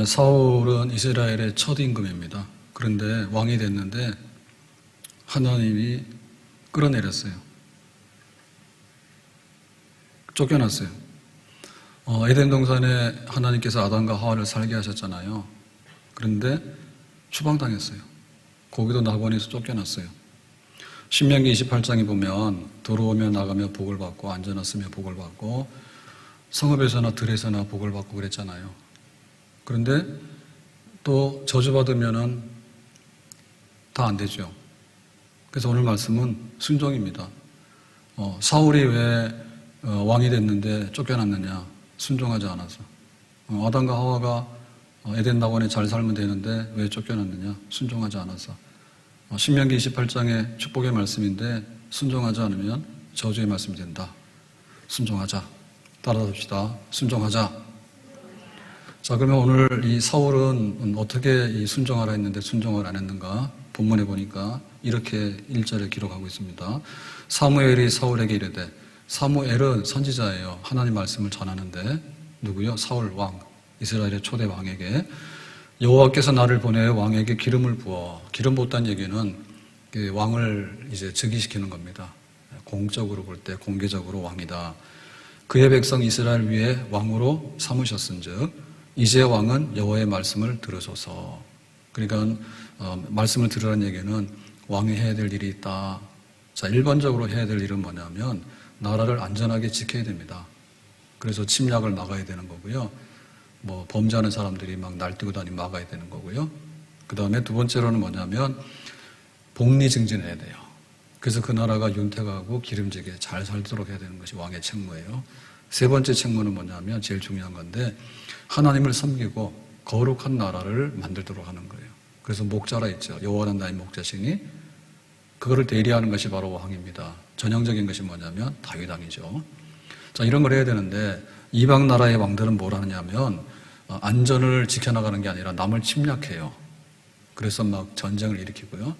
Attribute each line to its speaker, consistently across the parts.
Speaker 1: 사울은 이스라엘의 첫 임금입니다. 그런데 왕이 됐는데 하나님이 끌어내렸어요. 쫓겨났어요. 에덴 동산에 하나님께서 아담과 하와를 살게 하셨잖아요. 그런데 추방당했어요. 거기도 낙원에서 쫓겨났어요. 신명기 28장에 보면 들어오며 나가며 복을 받고 앉아놨으며 복을 받고 성읍에서나 들에서나 복을 받고 그랬잖아요. 그런데 또 저주받으면은 다 안 되죠. 그래서 오늘 말씀은 순종입니다. 사울이 왜 왕이 됐는데 쫓겨났느냐? 순종하지 않아서. 아담과 하와가 에덴 낙원에 잘 살면 되는데 왜 쫓겨났느냐? 순종하지 않아서. 신명기 28장의 축복의 말씀인데 순종하지 않으면 저주의 말씀이 된다. 순종하자. 따라잡시다. 순종하자. 자, 그러면 오늘 이 사울은 어떻게 이 순종하라 했는데 순종을 안 했는가? 본문에 보니까 이렇게 1절에 기록하고 있습니다. 사무엘이 사울에게 이르되, 사무엘은 선지자예요. 하나님 말씀을 전하는데 누구요? 사울 왕, 이스라엘의 초대 왕에게 여호와께서 나를 보내 왕에게 기름을 부어. 기름 붓다는 얘기는 왕을 이제 즉위시키는 겁니다. 공적으로 볼 때 공개적으로 왕이다. 그의 백성 이스라엘 위에 왕으로 삼으셨은즉 이제 왕은 여호와의 말씀을 들으소서. 그러니까 말씀을 들으라는 얘기는 왕이 해야 될 일이 있다. 자, 일반적으로 해야 될 일은 뭐냐면 나라를 안전하게 지켜야 됩니다. 그래서 침략을 막아야 되는 거고요. 범죄하는 사람들이 막 날뛰고 다니면 막아야 되는 거고요. 그 다음에 두 번째로는 뭐냐면 복리 증진해야 돼요. 그래서 그 나라가 윤택하고 기름지게 잘 살도록 해야 되는 것이 왕의 책무예요. 세 번째 책무는 뭐냐면 제일 중요한 건데 하나님을 섬기고 거룩한 나라를 만들도록 하는 거예요. 그래서 목자라 있죠. 여호와는 나의 목자시니 그거를 대리하는 것이 바로 왕입니다. 전형적인 것이 뭐냐면 다윗 왕이죠. 자, 이런 걸 해야 되는데 이방 나라의 왕들은 뭘 하느냐면 안전을 지켜나가는 게 아니라 남을 침략해요. 그래서 막 전쟁을 일으키고요.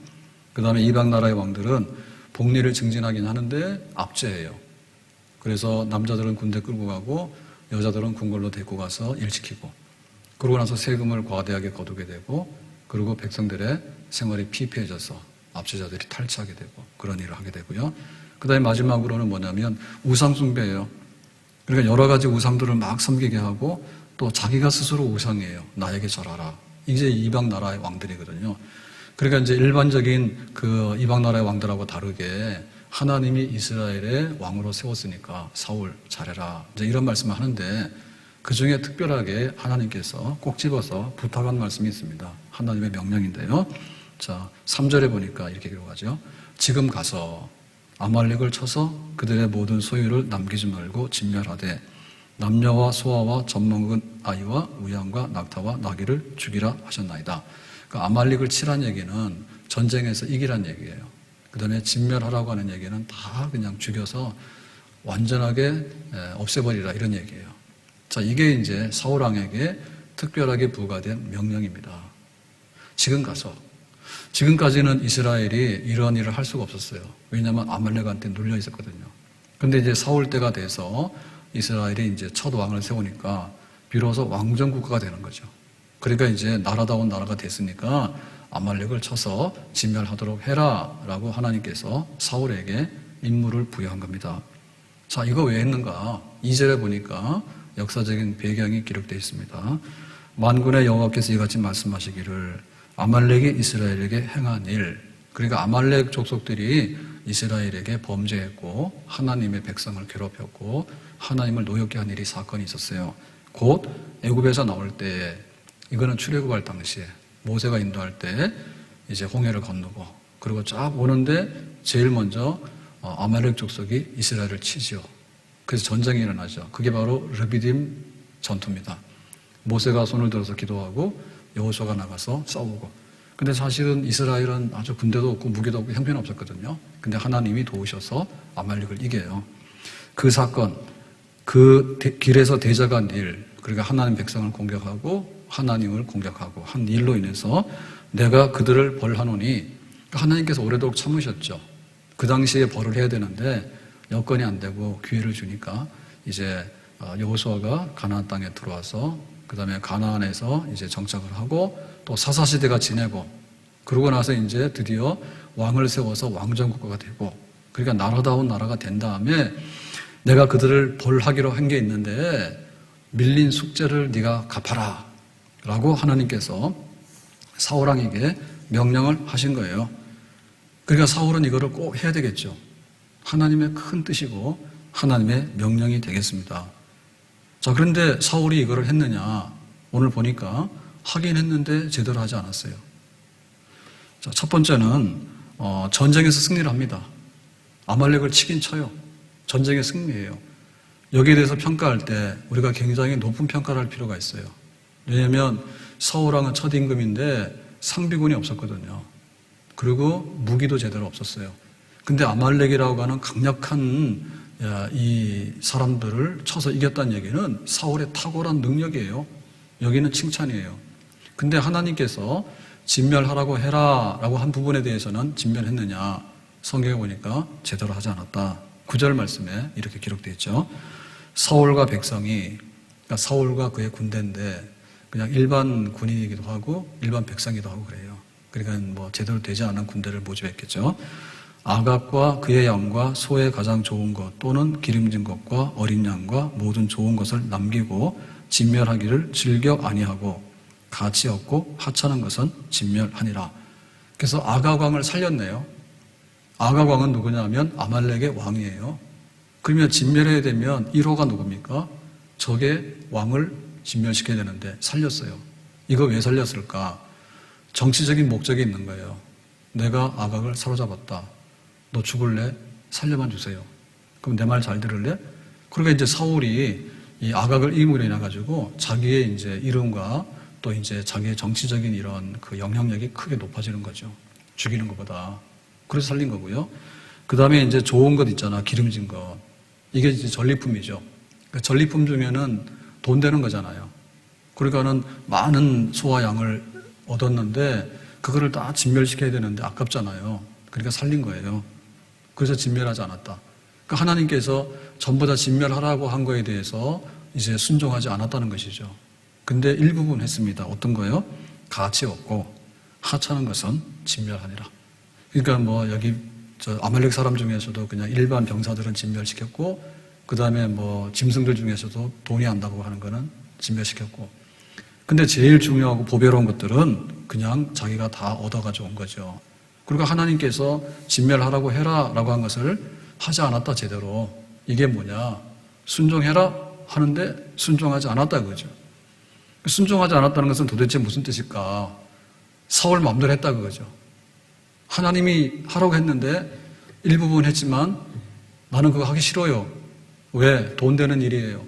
Speaker 1: 그 다음에 이방 나라의 왕들은 복리를 증진하긴 하는데 압제해요. 그래서 남자들은 군대 끌고 가고 여자들은 궁궐로 데리고 가서 일 시키고 그러고 나서 세금을 과대하게 거두게 되고 그리고 백성들의 생활이 피폐해져서 압제자들이 탈취하게 되고 그런 일을 하게 되고요. 그 다음에 마지막으로는 뭐냐면 우상 숭배예요. 그러니까 여러 가지 우상들을 막 섬기게 하고 또 자기가 스스로 우상이에요. 나에게 절하라. 이제 이방 나라의 왕들이거든요. 그러니까 이제 일반적인 그 이방 나라의 왕들하고 다르게 하나님이 이스라엘의 왕으로 세웠으니까 사울 잘해라. 이제 이런 말씀을 하는데 그 중에 특별하게 하나님께서 꼭 집어서 부탁한 말씀이 있습니다. 하나님의 명령인데요. 자, 3절에 보니까 이렇게 기록하죠. 지금 가서 아말렉을 쳐서 그들의 모든 소유를 남기지 말고 진멸하되 남녀와 소아와 젖먹은 아이와 우양과 낙타와 나귀를 죽이라 하셨나이다. 그러니까 아말렉을 치란 얘기는 전쟁에서 이기란 얘기예요. 그 다음에 진멸하라고 하는 얘기는 다 그냥 죽여서 완전하게 없애버리라 이런 얘기예요. 자, 이게 이제 사울 왕에게 특별하게 부과된 명령입니다. 지금 가서. 지금까지는 이스라엘이 이런 일을 할 수가 없었어요. 왜냐하면 아말렉한테 눌려 있었거든요. 근데 이제 사울 때가 돼서 이스라엘이 이제 첫 왕을 세우니까 비로소 왕정 국가가 되는 거죠. 그러니까 이제 나라다운 나라가 됐으니까 아말렉을 쳐서 진멸하도록 해라 라고 하나님께서 사울에게 임무를 부여한 겁니다. 자, 이거 왜 했는가? 2절에 보니까 역사적인 배경이 기록되어 있습니다. 만군의 여호와께서 이같이 말씀하시기를 아말렉이 이스라엘에게 행한 일, 그러니까 아말렉 족속들이 이스라엘에게 범죄했고 하나님의 백성을 괴롭혔고 하나님을 노엽게 한 일이 사건이 있었어요. 곧 애굽에서 나올 때, 이거는 출애굽할 당시에 모세가 인도할 때 이제 홍해를 건너고 그리고 쫙 오는데 제일 먼저 아말렉 족속이 이스라엘을 치죠. 그래서 전쟁이 일어나죠. 그게 바로 르비딤 전투입니다. 모세가 손을 들어서 기도하고 여호수아가 나가서 싸우고. 근데 사실은 이스라엘은 아주 군대도 없고 무기도 없고 형편이 없었거든요. 근데 하나님이 도우셔서 아말렉을 이겨요. 그 사건, 그 길에서 대적한 일, 그러니까 하나님 백성을 공격하고 하나님을 공격하고 한 일로 인해서 내가 그들을 벌하노니, 하나님께서 오래도록 참으셨죠. 그 당시에 벌을 해야 되는데 여건이 안 되고 기회를 주니까 이제 여호수아가 가나안 땅에 들어와서 그 다음에 가나안에서 이제 정착을 하고 또 사사시대가 지내고 그러고 나서 이제 드디어 왕을 세워서 왕정국가가 되고 그러니까 나라다운 나라가 된 다음에 내가 그들을 벌하기로 한 게 있는데 밀린 숙제를 네가 갚아라 라고 하나님께서 사울왕에게 명령을 하신 거예요. 그러니까 사울은 이거를 꼭 해야 되겠죠. 하나님의 큰 뜻이고 하나님의 명령이 되겠습니다. 자, 그런데 사울이 이거를 했느냐? 오늘 보니까 하긴 했는데 제대로 하지 않았어요. 자, 첫 번째는 전쟁에서 승리를 합니다. 아말렉을 치긴 쳐요. 전쟁의 승리예요. 여기에 대해서 평가할 때 우리가 굉장히 높은 평가를 할 필요가 있어요. 왜냐하면 사울왕은 첫 임금인데 상비군이 없었거든요. 그리고 무기도 제대로 없었어요. 근데 아말렉이라고 하는 강력한 이 사람들을 쳐서 이겼다는 얘기는 사울의 탁월한 능력이에요. 여기는 칭찬이에요. 근데 하나님께서 진멸하라고 해라 라고 한 부분에 대해서는 진멸했느냐? 성경에 보니까 제대로 하지 않았다. 9절 말씀에 이렇게 기록되어 있죠. 사울과 백성이, 그러니까 사울과 그의 군대인데 그냥 일반 군인이기도 하고 일반 백성이기도 하고 그래요. 그러니까 뭐 제대로 되지 않은 군대를 모집했겠죠. 아각과 그의 양과 소의 가장 좋은 것 또는 기름진 것과 어린 양과 모든 좋은 것을 남기고 진멸하기를 즐겨 아니하고 가치 없고 하찮은 것은 진멸하니라. 그래서 아각 왕을 살렸네요. 아각 왕은 누구냐면 아말렉의 왕이에요. 그러면 진멸해야 되면 1호가 누굽니까? 적의 왕을 진멸시켜야 되는데 살렸어요. 이거 왜 살렸을까? 정치적인 목적이 있는 거예요. 내가 아각을 사로잡았다. 너 죽을래? 살려만 주세요. 그럼 내 말 잘 들을래? 그러니까 이제 사울이 이 아각을 이임으로 인해 가지고 자기의 이제 이름과 또 이제 자기의 정치적인 이런 그 영향력이 크게 높아지는 거죠. 죽이는 것보다. 그래서 살린 거고요. 그 다음에 이제 좋은 것 있잖아. 기름진 것. 이게 이제 전리품이죠. 그러니까 전리품 중에는 돈 되는 거잖아요. 그러니까는 많은 소와 양을 얻었는데 그거를 다 진멸시켜야 되는데 아깝잖아요. 그러니까 살린 거예요. 그래서 진멸하지 않았다. 그러니까 하나님께서 전부 다 진멸하라고 한 거에 대해서 이제 순종하지 않았다는 것이죠. 근데 일부분 했습니다. 어떤 거요? 가치 없고 하찮은 것은 진멸하니라. 그러니까 뭐 여기 아말렉 사람 중에서도 그냥 일반 병사들은 진멸시켰고 그 다음에 뭐 짐승들 중에서도 돈이 안다고 하는 거는 진멸시켰고 근데 제일 중요하고 보배로운 것들은 그냥 자기가 다 얻어가지고 온 거죠. 그리고 하나님께서 진멸하라고 해라 라고 한 것을 하지 않았다 제대로. 이게 뭐냐? 순종해라 하는데 순종하지 않았다 그거죠. 순종하지 않았다는 것은 도대체 무슨 뜻일까? 사울 마음대로 했다 그거죠. 하나님이 하라고 했는데 일부분 했지만 나는 그거 하기 싫어요. 왜? 돈 되는 일이에요.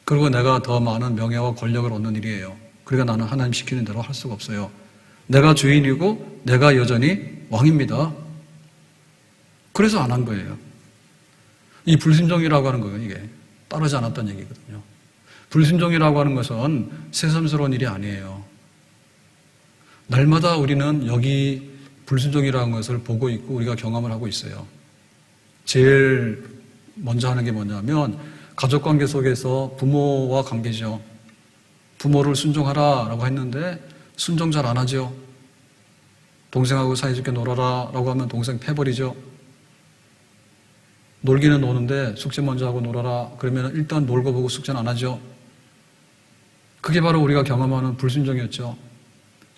Speaker 1: 그리고 내가 더 많은 명예와 권력을 얻는 일이에요. 그러니까 나는 하나님 시키는 대로 할 수가 없어요. 내가 주인이고 내가 여전히 왕입니다. 그래서 안 한 거예요. 이 불순종이라고 하는 거예요. 이게 따르지 않았다는 얘기거든요. 불순종이라고 하는 것은 새삼스러운 일이 아니에요. 날마다 우리는 여기 불순종이라는 것을 보고 있고 우리가 경험을 하고 있어요. 제일 먼저 하는 게 뭐냐면 가족관계 속에서 부모와 관계죠. 부모를 순종하라라고 했는데 순종 잘 안 하죠. 동생하고 사이좋게 놀아라 라고 하면 동생 패버리죠. 놀기는 노는데 숙제 먼저 하고 놀아라 그러면 일단 놀고 보고 숙제는 안 하죠. 그게 바로 우리가 경험하는 불순종이었죠.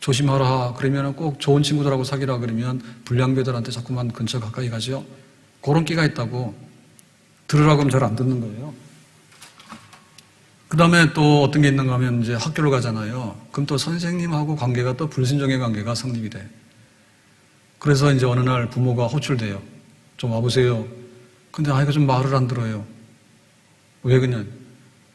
Speaker 1: 조심하라 그러면 꼭 좋은 친구들하고 사귀라 그러면 불량배들한테 자꾸만 근처 가까이 가죠. 그런 끼가 있다고. 들으라고 하면 잘 안 듣는 거예요. 그 다음에 또 어떤 게 있는가 하면 이제 학교를 가잖아요. 그럼 또 선생님하고 관계가 또 불순종의 관계가 성립이 돼. 그래서 이제 어느 날 부모가 호출돼요. 좀 와보세요. 근데 아이가 좀 말을 안 들어요. 왜 그냥?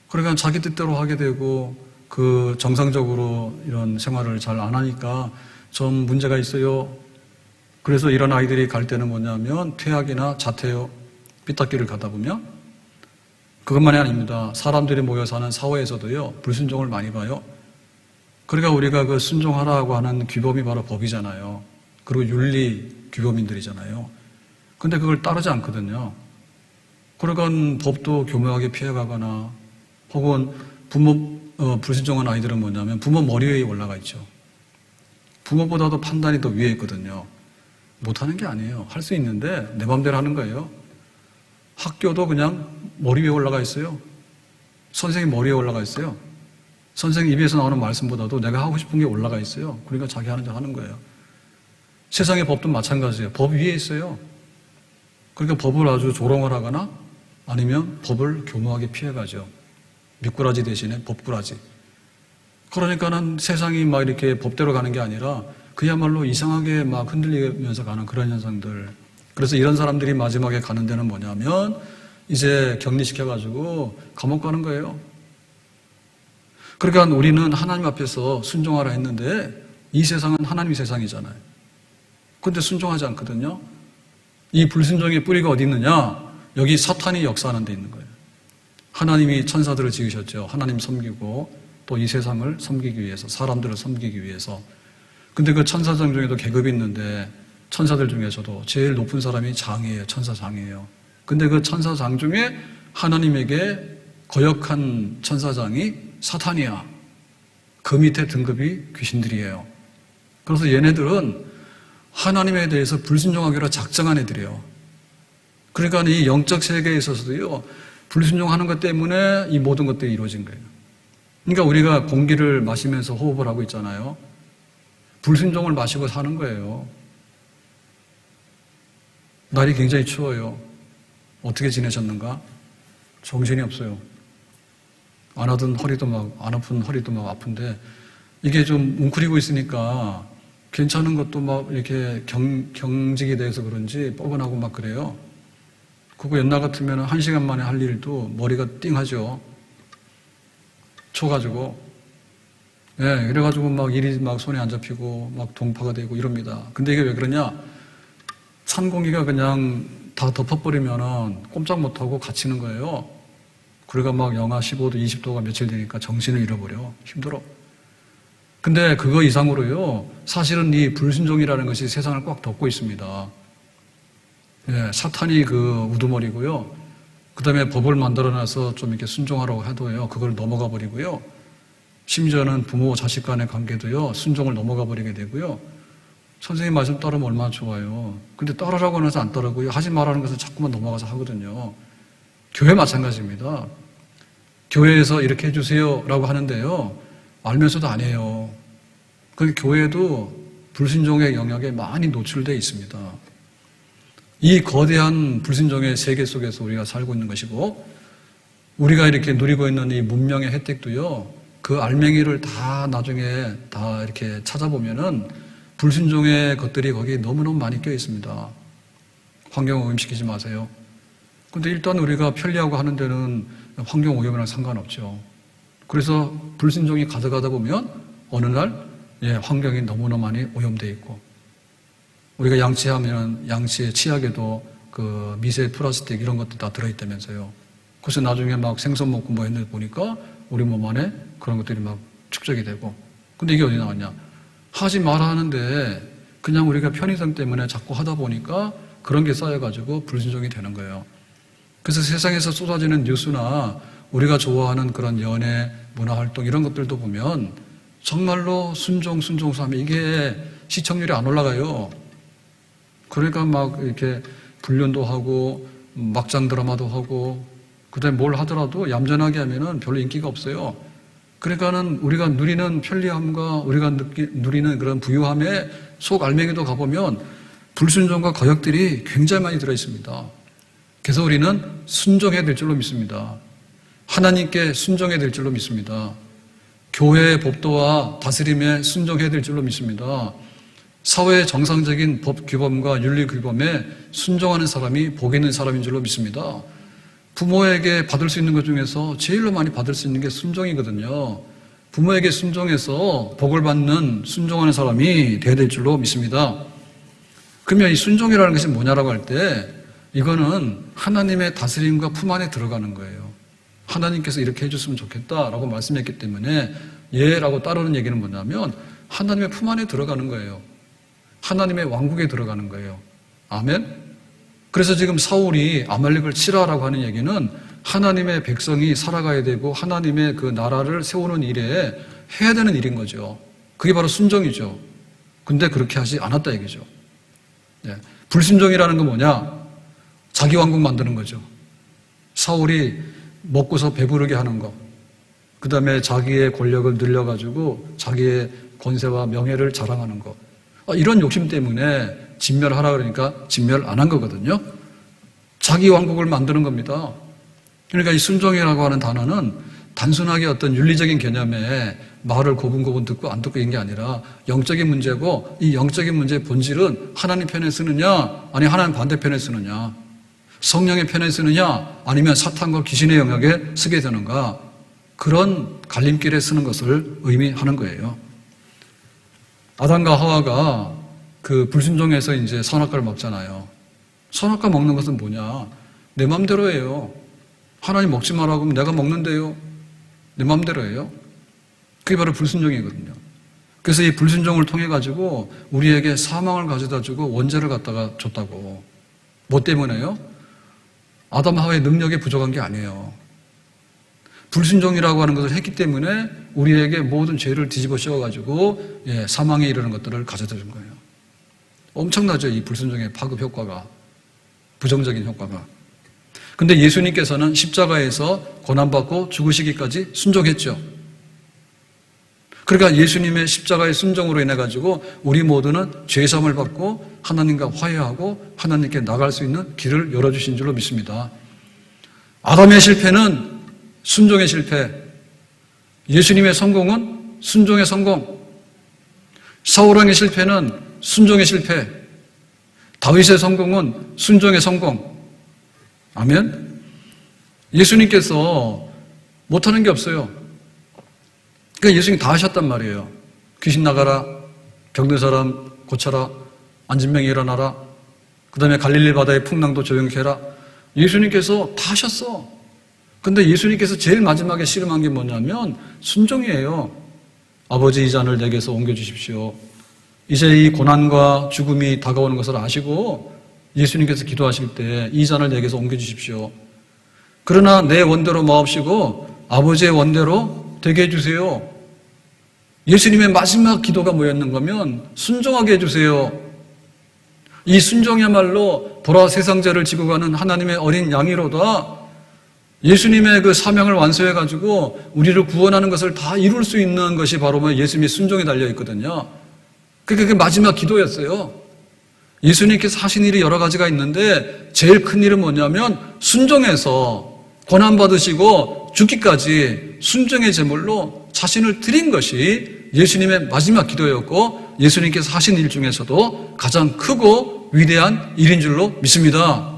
Speaker 1: 그러니까 자기 뜻대로 하게 되고 그 정상적으로 이런 생활을 잘 안 하니까 좀 문제가 있어요. 그래서 이런 아이들이 갈 때는 뭐냐면 퇴학이나 자퇴요. 삐딱기를 가다 보면 그것만이 아닙니다. 사람들이 모여 사는 사회에서도요 불순종을 많이 봐요. 그러니까 우리가 그 순종하라고 하는 규범이 바로 법이잖아요. 그리고 윤리 규범인들이잖아요. 근데 그걸 따르지 않거든요. 그러니까 법도 교묘하게 피해가거나 혹은 불순종한 아이들은 뭐냐면 부모 머리 위에 올라가 있죠. 부모보다도 판단이 더 위에 있거든요. 못하는 게 아니에요. 할 수 있는데 내 맘대로 하는 거예요. 학교도 그냥 머리 위에 올라가 있어요. 선생님 머리 위에 올라가 있어요. 선생님 입에서 나오는 말씀보다도 내가 하고 싶은 게 올라가 있어요. 그러니까 자기 하는 대로 하는 거예요. 세상의 법도 마찬가지예요. 법 위에 있어요. 그러니까 법을 아주 조롱을 하거나 아니면 법을 교묘하게 피해가죠. 미꾸라지 대신에 법꾸라지. 그러니까는 세상이 막 이렇게 법대로 가는 게 아니라 그야말로 이상하게 막 흔들리면서 가는 그런 현상들. 그래서 이런 사람들이 마지막에 가는 데는 뭐냐면 이제 격리시켜가지고 감옥 가는 거예요. 그러니까 우리는 하나님 앞에서 순종하라 했는데 이 세상은 하나님의 세상이잖아요. 그런데 순종하지 않거든요. 이 불순종의 뿌리가 어디 있느냐? 여기 사탄이 역사하는 데 있는 거예요. 하나님이 천사들을 지으셨죠. 하나님 섬기고 또 이 세상을 섬기기 위해서, 사람들을 섬기기 위해서. 근데 그 천사장 중에도 계급이 있는데 천사들 중에서도 제일 높은 사람이 장이에요. 천사장이에요. 근데 그 천사장 중에 하나님에게 거역한 천사장이 사탄이야. 그 밑에 등급이 귀신들이에요. 그래서 얘네들은 하나님에 대해서 불순종하기로 작정한 애들이에요. 그러니까 이 영적 세계에 있어서도요, 불순종하는 것 때문에 이 모든 것들이 이루어진 거예요. 그러니까 우리가 공기를 마시면서 호흡을 하고 있잖아요. 불순종을 마시고 사는 거예요. 날이 굉장히 추워요. 어떻게 지내셨는가? 정신이 없어요. 안 아픈 허리도 막 아픈데 이게 좀 웅크리고 있으니까 괜찮은 것도 막 이렇게 경직이 돼서 그런지 뻐근하고 막 그래요. 그거 옛날 같으면 1시간 만에 할 일도 머리가 띵하죠. 쳐가지고. 예, 그래가지고 막 일이 막 손에 안 잡히고 막 동파가 되고 이럽니다. 근데 이게 왜 그러냐? 찬 공기가 그냥 다 덮어버리면은 꼼짝 못하고 갇히는 거예요. 그러니까 막 영하 15도, 20도가 며칠 되니까 정신을 잃어버려. 힘들어. 근데 그거 이상으로요, 사실은 이 불순종이라는 것이 세상을 꽉 덮고 있습니다. 예, 사탄이 그 우두머리고요. 그 다음에 법을 만들어놔서 좀 이렇게 순종하라고 해도요, 그걸 넘어가 버리고요. 심지어는 부모 자식 간의 관계도요, 순종을 넘어가 버리게 되고요. 선생님 말씀 따르면 얼마나 좋아요. 근데 따르라고 해서 안 따르고요. 하지 말라는 것은 자꾸만 넘어가서 하거든요. 교회 마찬가지입니다. 교회에서 이렇게 해주세요 라고 하는데요, 알면서도 안 해요. 그 교회도 불순종의 영역에 많이 노출되어 있습니다. 이 거대한 불순종의 세계 속에서 우리가 살고 있는 것이고, 우리가 이렇게 누리고 있는 이 문명의 혜택도요, 그 알맹이를 다 나중에 다 이렇게 찾아보면은 불순종의 것들이 거기에 너무너무 많이 껴 있습니다. 환경 오염시키지 마세요. 근데 일단 우리가 편리하고 하는 데는 환경 오염이랑 상관없죠. 그래서 불순종이 가져가다 보면 어느 날 환경이 너무나 많이 오염되어 있고, 우리가 양치하면 양치의 치약에도 그 미세 플라스틱 이런 것도 다 들어있다면서요. 그래서 나중에 막 생선 먹고 뭐 했는데 보니까 우리 몸 안에 그런 것들이 막 축적이 되고. 근데 이게 어디 나왔냐? 하지 마라 하는데 그냥 우리가 편의성 때문에 자꾸 하다 보니까 그런 게 쌓여가지고 불순종이 되는 거예요. 그래서 세상에서 쏟아지는 뉴스나 우리가 좋아하는 그런 연애, 문화활동 이런 것들도 보면 정말로 순종하면 이게 시청률이 안 올라가요. 그러니까 막 이렇게 불륜도 하고 막장 드라마도 하고 그다음에 뭘 하더라도 얌전하게 하면은 별로 인기가 없어요. 그러니까는 우리가 누리는 편리함과 우리가 누리는 그런 부유함의 속 알맹이도 가보면 불순종과 거역들이 굉장히 많이 들어있습니다. 그래서 우리는 순종해야 될 줄로 믿습니다. 하나님께 순종해야 될 줄로 믿습니다. 교회의 법도와 다스림에 순종해야 될 줄로 믿습니다. 사회의 정상적인 법 규범과 윤리 규범에 순종하는 사람이 복 있는 사람인 줄로 믿습니다. 부모에게 받을 수 있는 것 중에서 제일로 많이 받을 수 있는 게 순종이거든요. 부모에게 순종해서 복을 받는 순종하는 사람이 되어야 될 줄로 믿습니다. 그러면 이 순종이라는 것이 뭐냐라고 할 때 이거는 하나님의 다스림과 품 안에 들어가는 거예요. 하나님께서 이렇게 해줬으면 좋겠다라고 말씀했기 때문에 예라고 따르는 얘기는 뭐냐면 하나님의 품 안에 들어가는 거예요. 하나님의 왕국에 들어가는 거예요. 아멘? 그래서 지금 사울이 아말렉을 치라라고 하는 얘기는 하나님의 백성이 살아가야 되고 하나님의 그 나라를 세우는 일에 해야 되는 일인 거죠. 그게 바로 순종이죠. 근데 그렇게 하지 않았다 얘기죠. 네. 불순종이라는 건 뭐냐? 자기 왕국 만드는 거죠. 사울이 먹고서 배부르게 하는 거. 그 다음에 자기의 권력을 늘려가지고 자기의 권세와 명예를 자랑하는 거. 이런 욕심 때문에 진멸하라 그러니까 진멸 안 한 거거든요. 자기 왕국을 만드는 겁니다. 그러니까 이 순종이라고 하는 단어는 단순하게 어떤 윤리적인 개념에 말을 고분고분 듣고 안 듣고 이런 게 아니라 영적인 문제고, 이 영적인 문제의 본질은 하나님 편에 쓰느냐 아니 하나님 반대편에 쓰느냐, 성령의 편에 쓰느냐 아니면 사탄과 귀신의 영역에 쓰게 되는가, 그런 갈림길에 쓰는 것을 의미하는 거예요. 아담과 하와가 그 불순종해서 이제 선악과를 먹잖아요. 선악과 먹는 것은 뭐냐? 내 맘대로예요. 하나님 먹지 말라고 하면 내가 먹는데요. 내 맘대로예요. 그게 바로 불순종이거든요. 그래서 이 불순종을 통해 가지고 우리에게 사망을 가져다 주고 원죄를 갖다가 줬다고. 뭐 때문에요? 아담 하와의 능력이 부족한 게 아니에요. 불순종이라고 하는 것을 했기 때문에 우리에게 모든 죄를 뒤집어 씌워가지고 사망에 이르는 것들을 가져다 준 거예요. 엄청나죠, 이 불순종의 파급 효과가, 부정적인 효과가. 근데 예수님께서는 십자가에서 고난받고 죽으시기까지 순종했죠. 그러니까 예수님의 십자가의 순종으로 인해 가지고 우리 모두는 죄사함을 받고 하나님과 화해하고 하나님께 나갈 수 있는 길을 열어주신 줄로 믿습니다. 아담의 실패는 순종의 실패, 예수님의 성공은 순종의 성공, 사울왕의 실패는 순종의 실패, 다윗의 성공은 순종의 성공. 아멘? 예수님께서 못하는 게 없어요. 그러니까 예수님이 다 하셨단 말이에요. 귀신 나가라, 병든 사람 고쳐라, 앉은 명이 일어나라, 그 다음에 갈릴리 바다의 풍랑도 조용히 해라. 예수님께서 다 하셨어. 근데 예수님께서 제일 마지막에 씨름한 게 뭐냐면 순종이에요. 아버지, 이 잔을 내게서 옮겨주십시오. 이제 이 고난과 죽음이 다가오는 것을 아시고 예수님께서 기도하실 때 이 잔을 내게서 옮겨주십시오. 그러나 내 원대로 마옵시고 아버지의 원대로 되게 해주세요. 예수님의 마지막 기도가 뭐였는 거면 순종하게 해주세요. 이 순종이야말로 보라 세상 죄를 지고 가는 하나님의 어린 양이로다. 예수님의 그 사명을 완수해가지고 우리를 구원하는 것을 다 이룰 수 있는 것이 바로 예수님의 순종에 달려있거든요. 그게 마지막 기도였어요. 예수님께서 하신 일이 여러 가지가 있는데 제일 큰 일은 뭐냐면 순종해서 고난받으시고 죽기까지 순종의 제물로 자신을 드린 것이 예수님의 마지막 기도였고 예수님께서 하신 일 중에서도 가장 크고 위대한 일인 줄로 믿습니다.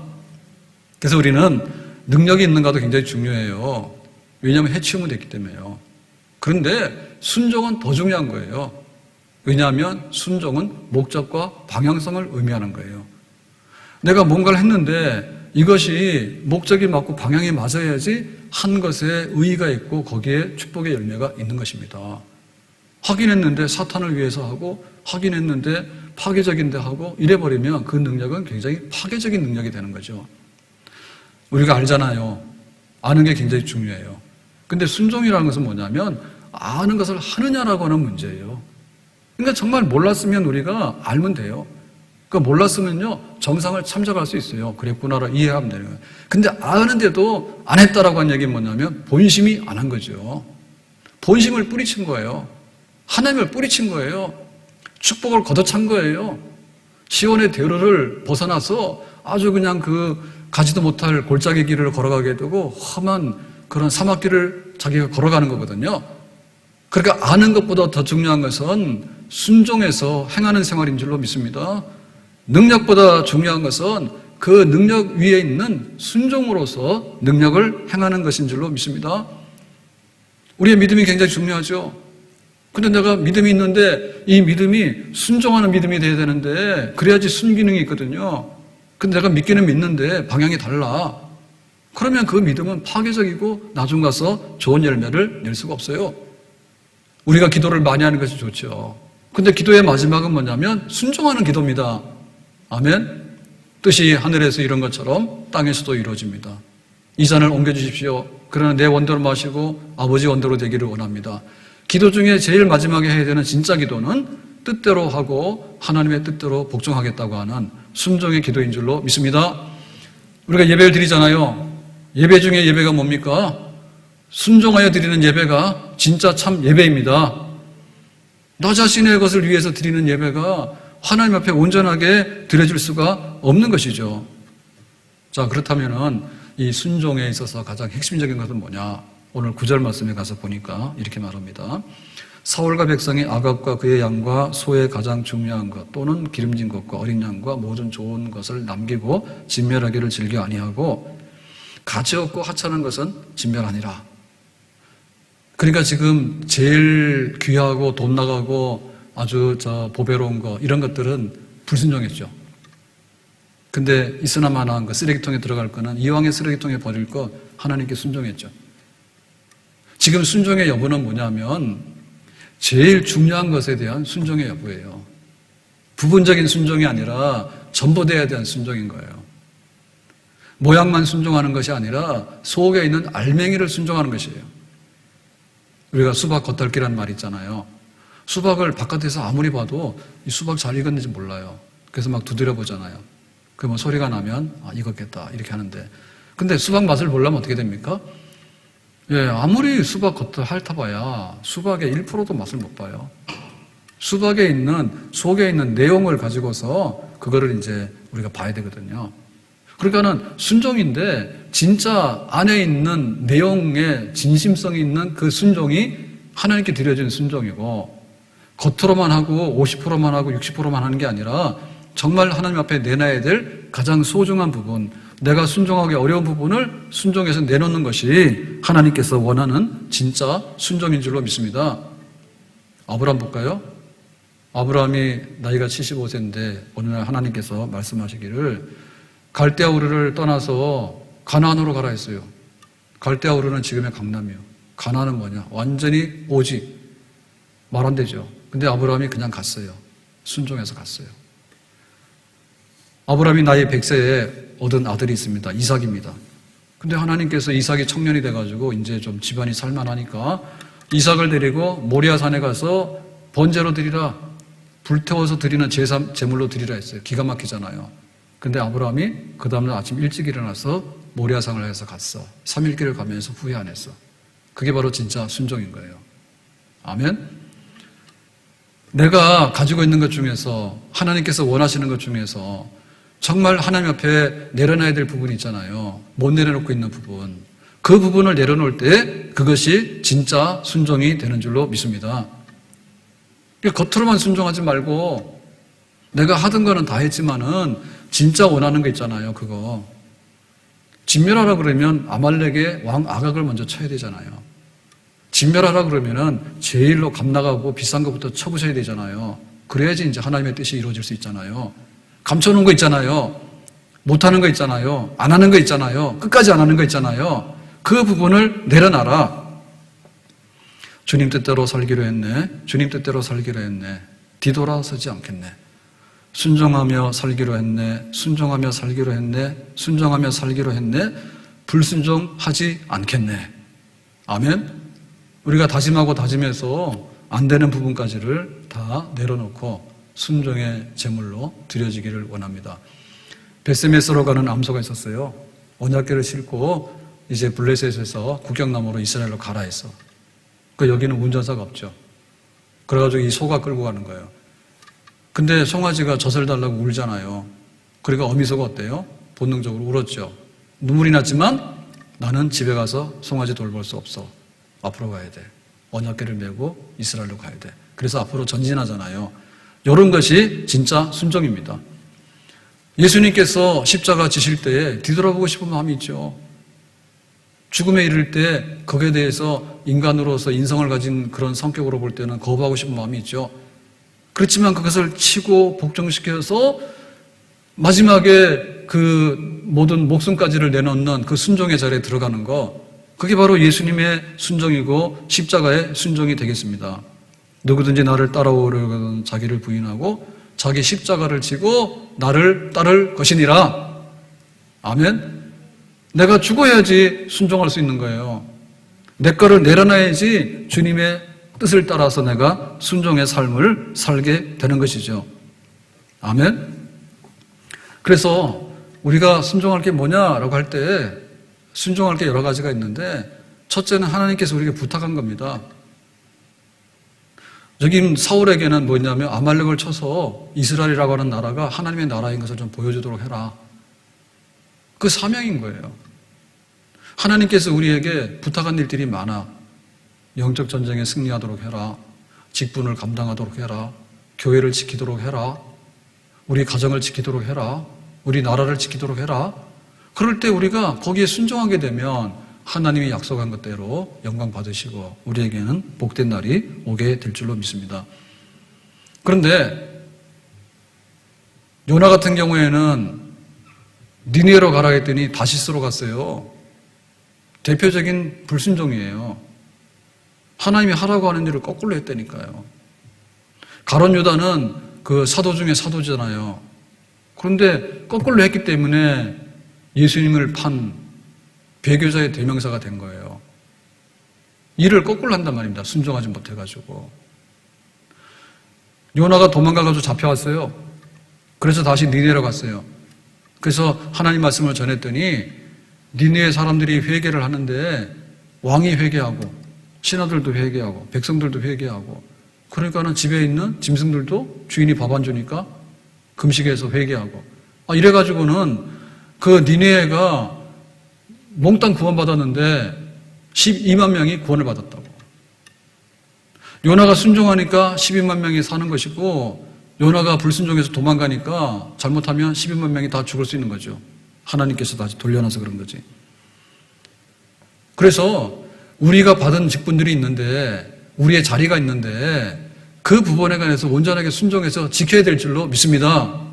Speaker 1: 그래서 우리는 능력이 있는가도 굉장히 중요해요. 왜냐하면 해치우면 됐기 때문에요. 그런데 순종은 더 중요한 거예요. 왜냐하면 순종은 목적과 방향성을 의미하는 거예요. 내가 뭔가를 했는데 이것이 목적이 맞고 방향이 맞아야지 한 것에 의의가 있고 거기에 축복의 열매가 있는 것입니다. 확인했는데 사탄을 위해서 하고 확인했는데 파괴적인데 하고 이래버리면 그 능력은 굉장히 파괴적인 능력이 되는 거죠. 우리가 알잖아요. 아는 게 굉장히 중요해요. 근데 순종이라는 것은 뭐냐면 아는 것을 하느냐라고 하는 문제예요. 그러니까 정말 몰랐으면 우리가 알면 돼요. 그러니까 몰랐으면요 정상을 참작할 수 있어요. 그랬구나라 이해하면 되는 거예요. 근데 아는데도 안 했다라고 한 얘기는 뭐냐면 본심이 안 한 거죠. 본심을 뿌리친 거예요. 하나님을 뿌리친 거예요. 축복을 걷어찬 거예요. 시온의 대로를 벗어나서 아주 그냥 그 가지도 못할 골짜기 길을 걸어가게 되고 험한 그런 사막길을 자기가 걸어가는 거거든요. 그러니까 아는 것보다 더 중요한 것은 순종해서 행하는 생활인 줄로 믿습니다. 능력보다 중요한 것은 그 능력 위에 있는 순종으로서 능력을 행하는 것인 줄로 믿습니다. 우리의 믿음이 굉장히 중요하죠. 근데 내가 믿음이 있는데 이 믿음이 순종하는 믿음이 돼야 되는데 그래야지 순기능이 있거든요. 근데 내가 믿기는 믿는데 방향이 달라. 그러면 그 믿음은 파괴적이고 나중 가서 좋은 열매를 낼 수가 없어요. 우리가 기도를 많이 하는 것이 좋죠. 근데 기도의 마지막은 뭐냐면 순종하는 기도입니다. 아멘. 뜻이 하늘에서 이룬 것처럼 땅에서도 이루어집니다. 이 잔을 옮겨주십시오. 그러나 내 원대로 마시고 아버지 원대로 되기를 원합니다. 기도 중에 제일 마지막에 해야 되는 진짜 기도는 뜻대로 하고 하나님의 뜻대로 복종하겠다고 하는 순종의 기도인 줄로 믿습니다. 우리가 예배를 드리잖아요. 예배 중에 예배가 뭡니까? 순종하여 드리는 예배가 진짜 참 예배입니다. 나 자신의 것을 위해서 드리는 예배가 하나님 앞에 온전하게 드려질 수가 없는 것이죠. 자, 그렇다면은 이 순종에 있어서 가장 핵심적인 것은 뭐냐? 오늘 9절 말씀에 가서 보니까 이렇게 말합니다. 사울과 백성이 아갑과 그의 양과 소의 가장 중요한 것 또는 기름진 것과 어린 양과 모든 좋은 것을 남기고 진멸하기를 즐겨 아니하고 가치 없고 하찮은 것은 진멸하니라. 그러니까 지금 제일 귀하고 돈 나가고 아주 보배로운 거 이런 것들은 불순종했죠. 근데 있으나마나한 거 쓰레기통에 들어갈 거는 이왕에 쓰레기통에 버릴 거 하나님께 순종했죠. 지금 순종의 여부는 뭐냐면 제일 중요한 것에 대한 순종의 여부예요. 부분적인 순종이 아니라 전보돼야 대한 순종인 거예요. 모양만 순종하는 것이 아니라 속에 있는 알맹이를 순종하는 것이에요. 우리가 수박 겉핥기라는 말이 있잖아요. 수박을 바깥에서 아무리 봐도 이 수박 잘 익었는지 몰라요. 그래서 막 두드려 보잖아요. 그러면 소리가 나면 익었겠다 이렇게 하는데, 근데 수박 맛을 보려면 어떻게 됩니까? 아무리 수박 겉을 핥아봐야 수박의 1%도 맛을 못 봐요. 수박에 있는 속에 있는 내용을 가지고서 그거를 이제 우리가 봐야 되거든요. 그러니까는 순종인데 진짜 안에 있는 내용에 진심성이 있는 그 순종이 하나님께 드려진 순종이고, 겉으로만 하고 50%만 하고 60%만 하는 게 아니라 정말 하나님 앞에 내놔야 될 가장 소중한 부분, 내가 순종하기 어려운 부분을 순종해서 내놓는 것이 하나님께서 원하는 진짜 순종인 줄로 믿습니다. 아브라함 볼까요? 아브라함이 나이가 75세인데 어느 날 하나님께서 말씀하시기를 갈대아 우르를 떠나서 가나안으로 가라 했어요. 갈대아 우르는 지금의 강남이요. 가나안은 뭐냐? 완전히 오직 말 안 되죠. 근데 아브라함이 그냥 갔어요. 순종해서 갔어요. 아브라함이 나이 100세에 얻은 아들이 있습니다. 이삭입니다. 근데 하나님께서 이삭이 청년이 돼가지고 이제 좀 집안이 살만하니까 이삭을 데리고 모리아 산에 가서 번제로 드리라, 불태워서 드리는 제물로 드리라 했어요. 기가 막히잖아요. 근데 아브라함이 그 다음날 아침 일찍 일어나서 모리아 산을 해서 갔어. 3일 길을 가면서 후회 안 했어. 그게 바로 진짜 순종인 거예요. 아멘? 내가 가지고 있는 것 중에서 하나님께서 원하시는 것 중에서 정말 하나님 앞에 내려놔야 될 부분이 있잖아요. 못 내려놓고 있는 부분. 그 부분을 내려놓을 때 그것이 진짜 순종이 되는 줄로 믿습니다. 겉으로만 순종하지 말고 내가 하던 거는 다 했지만은 진짜 원하는 거 있잖아요. 그거. 진멸하라 그러면 아말렉의 왕 아각을 먼저 쳐야 되잖아요. 진멸하라 그러면은 제일로 값나가고 비싼 것부터 쳐부셔야 되잖아요. 그래야지 이제 하나님의 뜻이 이루어질 수 있잖아요. 감춰놓은 거 있잖아요. 못하는 거 있잖아요. 안 하는 거 있잖아요. 끝까지 안 하는 거 있잖아요. 그 부분을 내려놔라. 주님 뜻대로 살기로 했네. 주님 뜻대로 살기로 했네. 뒤돌아서지 않겠네. 순종하며 살기로 했네. 순종하며 살기로 했네. 순종하며 살기로 했네. 불순종하지 않겠네. 아멘. 우리가 다짐하고 다짐해서 안 되는 부분까지를 다 내려놓고 순종의 제물로 드려지기를 원합니다. 베스메스로 가는 암소가 있었어요. 언약궤를 싣고 이제 블레셋에서 국경나무로 이스라엘로 가라 했어. 여기는 운전사가 없죠. 그래가지고 이 소가 끌고 가는 거예요. 근데 송아지가 젖을 달라고 울잖아요. 그러니까 어미소가 어때요? 본능적으로 울었죠. 눈물이 났지만 나는 집에 가서 송아지 돌볼 수 없어. 앞으로 가야 돼. 언약궤를 메고 이스라엘로 가야 돼. 그래서 앞으로 전진하잖아요. 이런 것이 진짜 순종입니다. 예수님께서 십자가 지실 때에 뒤돌아보고 싶은 마음이 있죠. 죽음에 이를 때 거기에 대해서 인간으로서 인성을 가진 그런 성격으로 볼 때는 거부하고 싶은 마음이 있죠. 그렇지만 그것을 치고 복종시켜서 마지막에 그 모든 목숨까지를 내놓는 그 순종의 자리에 들어가는 거, 그게 바로 예수님의 순종이고 십자가의 순종이 되겠습니다. 누구든지 나를 따라오려거든 자기를 부인하고 자기 십자가를 지고 나를 따를 것이니라. 아멘. 내가 죽어야지 순종할 수 있는 거예요. 내 거를 내려놔야지 주님의 뜻을 따라서 내가 순종의 삶을 살게 되는 것이죠. 아멘. 그래서 우리가 순종할 게 뭐냐라고 할 때 순종할 게 여러 가지가 있는데 첫째는 하나님께서 우리에게 부탁한 겁니다. 여기 사울에게는 뭐냐면 아말렉을 쳐서 이스라엘이라고 하는 나라가 하나님의 나라인 것을 좀 보여주도록 해라. 그 사명인 거예요. 하나님께서 우리에게 부탁한 일들이 많아. 영적 전쟁에 승리하도록 해라. 직분을 감당하도록 해라. 교회를 지키도록 해라. 우리 가정을 지키도록 해라. 우리 나라를 지키도록 해라. 그럴 때 우리가 거기에 순종하게 되면 하나님이 약속한 것대로 영광 받으시고 우리에게는 복된 날이 오게 될 줄로 믿습니다. 그런데 요나 같은 경우에는 니느웨로 가라 했더니 다시스로 갔어요. 대표적인 불순종이에요. 하나님이 하라고 하는 일을 거꾸로 했다니까요. 가룟 유다는 그 사도 중에 사도잖아요. 그런데 거꾸로 했기 때문에 예수님을 판 배교자의 대명사가 된 거예요. 일을 거꾸로 한단 말입니다. 순종하지 못해가지고. 요나가 도망가가지고 잡혀왔어요. 그래서 다시 니느웨로 갔어요. 그래서 하나님 말씀을 전했더니 니느웨 사람들이 회개를 하는데 왕이 회개하고 신하들도 회개하고 백성들도 회개하고 그러니까는 집에 있는 짐승들도 주인이 밥 안 주니까 금식해서 회개하고 이래가지고는 그 니느웨가 몽땅 구원받았는데 12만 명이 구원을 받았다고. 요나가 순종하니까 12만 명이 사는 것이고 요나가 불순종해서 도망가니까 잘못하면 12만 명이 다 죽을 수 있는 거죠. 하나님께서 다시 돌려놔서 그런 거지. 그래서 우리가 받은 직분들이 있는데 우리의 자리가 있는데 그 부분에 관해서 온전하게 순종해서 지켜야 될 줄로 믿습니다.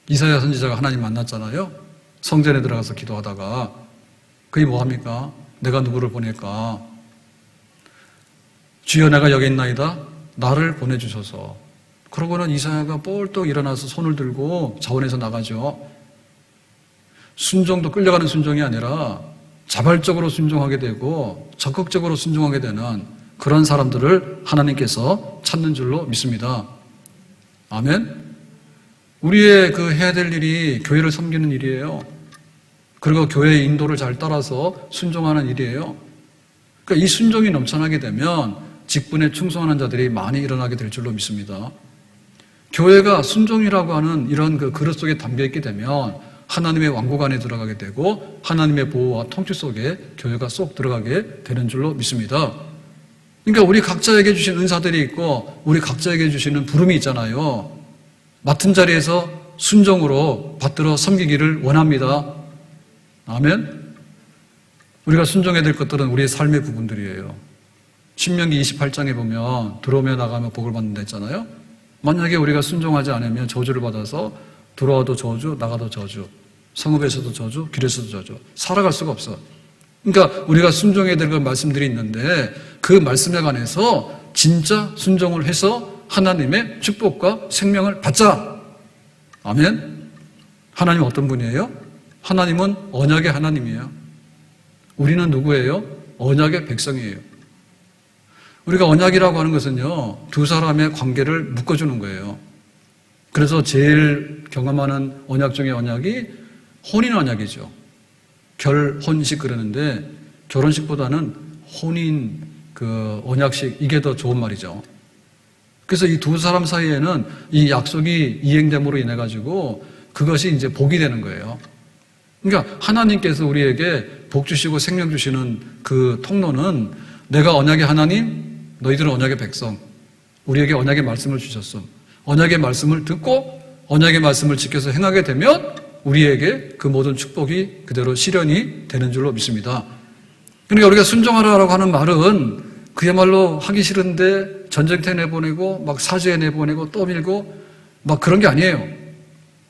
Speaker 1: 이사야 선지자가 하나님 만났잖아요. 성전에 들어가서 기도하다가 그게 뭐합니까? 내가 누구를 보낼까? 주여 내가 여기 있나이다. 나를 보내주셔서. 그러고는 이사야가 뻘떡 일어나서 손을 들고 자원에서 나가죠. 순종도 끌려가는 순종이 아니라 자발적으로 순종하게 되고 적극적으로 순종하게 되는 그런 사람들을 하나님께서 찾는 줄로 믿습니다. 아멘. 우리의 그 해야 될 일이 교회를 섬기는 일이에요. 그리고 교회의 인도를 잘 따라서 순종하는 일이에요. 그러니까 이 순종이 넘쳐나게 되면 직분에 충성하는 자들이 많이 일어나게 될 줄로 믿습니다. 교회가 순종이라고 하는 이런 그 그릇 속에 담겨있게 되면 하나님의 왕국 안에 들어가게 되고 하나님의 보호와 통치 속에 교회가 쏙 들어가게 되는 줄로 믿습니다. 그러니까 우리 각자에게 주신 은사들이 있고 우리 각자에게 주시는 부름이 있잖아요. 맡은 자리에서 순종으로 받들어 섬기기를 원합니다. 아멘. 우리가 순종해야 될 것들은 우리의 삶의 부분들이에요. 신명기 28장에 보면 들어오며 나가며 복을 받는다 했잖아요. 만약에 우리가 순종하지 않으면 저주를 받아서 들어와도 저주, 나가도 저주, 성읍에서도 저주, 길에서도 저주, 살아갈 수가 없어. 그러니까 우리가 순종해야 될 말씀들이 있는데 그 말씀에 관해서 진짜 순종을 해서 하나님의 축복과 생명을 받자. 아멘. 하나님 어떤 분이에요? 하나님은 언약의 하나님이에요. 우리는 누구예요? 언약의 백성이에요. 우리가 언약이라고 하는 것은요, 두 사람의 관계를 묶어주는 거예요. 그래서 제일 경험하는 언약 중에 언약이 혼인 언약이죠. 결혼식 그러는데 결혼식보다는 혼인 그 언약식 이게 더 좋은 말이죠. 그래서 이 두 사람 사이에는 이 약속이 이행됨으로 인해 가지고 그것이 이제 복이 되는 거예요. 그러니까 하나님께서 우리에게 복 주시고 생명 주시는 그 통로는 내가 언약의 하나님, 너희들은 언약의 백성, 우리에게 언약의 말씀을 주셨음. 언약의 말씀을 듣고 언약의 말씀을 지켜서 행하게 되면 우리에게 그 모든 축복이 그대로 실현이 되는 줄로 믿습니다. 그러니까 우리가 순종하라고 하는 말은 그야말로 하기 싫은데 전쟁터에 내보내고 막 사주에 내보내고 떠밀고 막 그런 게 아니에요.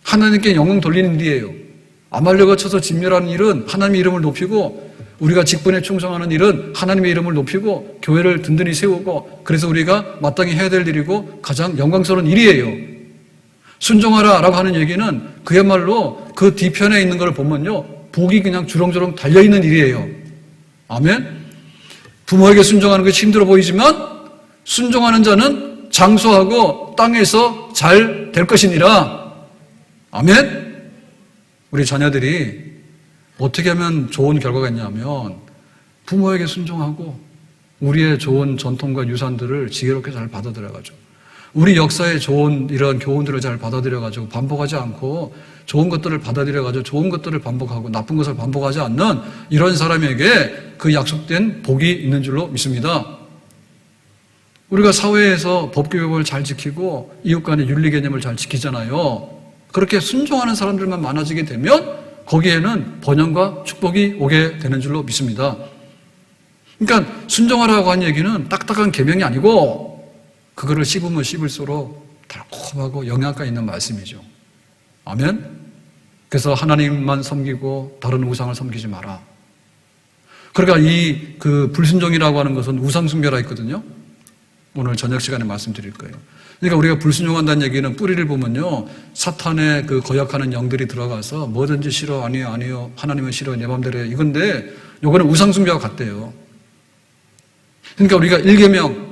Speaker 1: 하나님께 영광 돌리는 일이에요. 아말렉을 쳐서 진멸하는 일은 하나님의 이름을 높이고 우리가 직분에 충성하는 일은 하나님의 이름을 높이고 교회를 든든히 세우고 그래서 우리가 마땅히 해야 될 일이고 가장 영광스러운 일이에요. 순종하라라고 하는 얘기는 그야말로 그 뒤편에 있는 걸 보면요. 복이 그냥 주렁주렁 달려있는 일이에요. 아멘? 부모에게 순종하는 것이 힘들어 보이지만 순종하는 자는 장수하고 땅에서 잘 될 것이니라. 아멘? 우리 자녀들이 어떻게 하면 좋은 결과가 있냐면 부모에게 순종하고 우리의 좋은 전통과 유산들을 지혜롭게 잘 받아들여가지고 우리 역사의 좋은 이런 교훈들을 잘 받아들여가지고 반복하지 않고 좋은 것들을 받아들여가지고 좋은 것들을 반복하고 나쁜 것을 반복하지 않는 이런 사람에게 그 약속된 복이 있는 줄로 믿습니다. 우리가 사회에서 법규법을 잘 지키고 이웃 간의 윤리 개념을 잘 지키잖아요. 그렇게 순종하는 사람들만 많아지게 되면 거기에는 번영과 축복이 오게 되는 줄로 믿습니다. 그러니까 순종하라고 한 얘기는 딱딱한 계명이 아니고 그거를 씹으면 씹을수록 달콤하고 영양가 있는 말씀이죠. 아멘? 그래서 하나님만 섬기고 다른 우상을 섬기지 마라. 그러니까 그 불순종이라고 하는 것은 우상 숭배라 했거든요. 오늘 저녁 시간에 말씀드릴 거예요. 그러니까 우리가 불순종한다는 얘기는 뿌리를 보면요, 사탄의 그 거역하는 영들이 들어가서 뭐든지 싫어, 아니에요, 하나님은 싫어, 내 맘대로 해, 이건데 요거는 우상 숭배와 같대요. 그러니까 우리가 1계명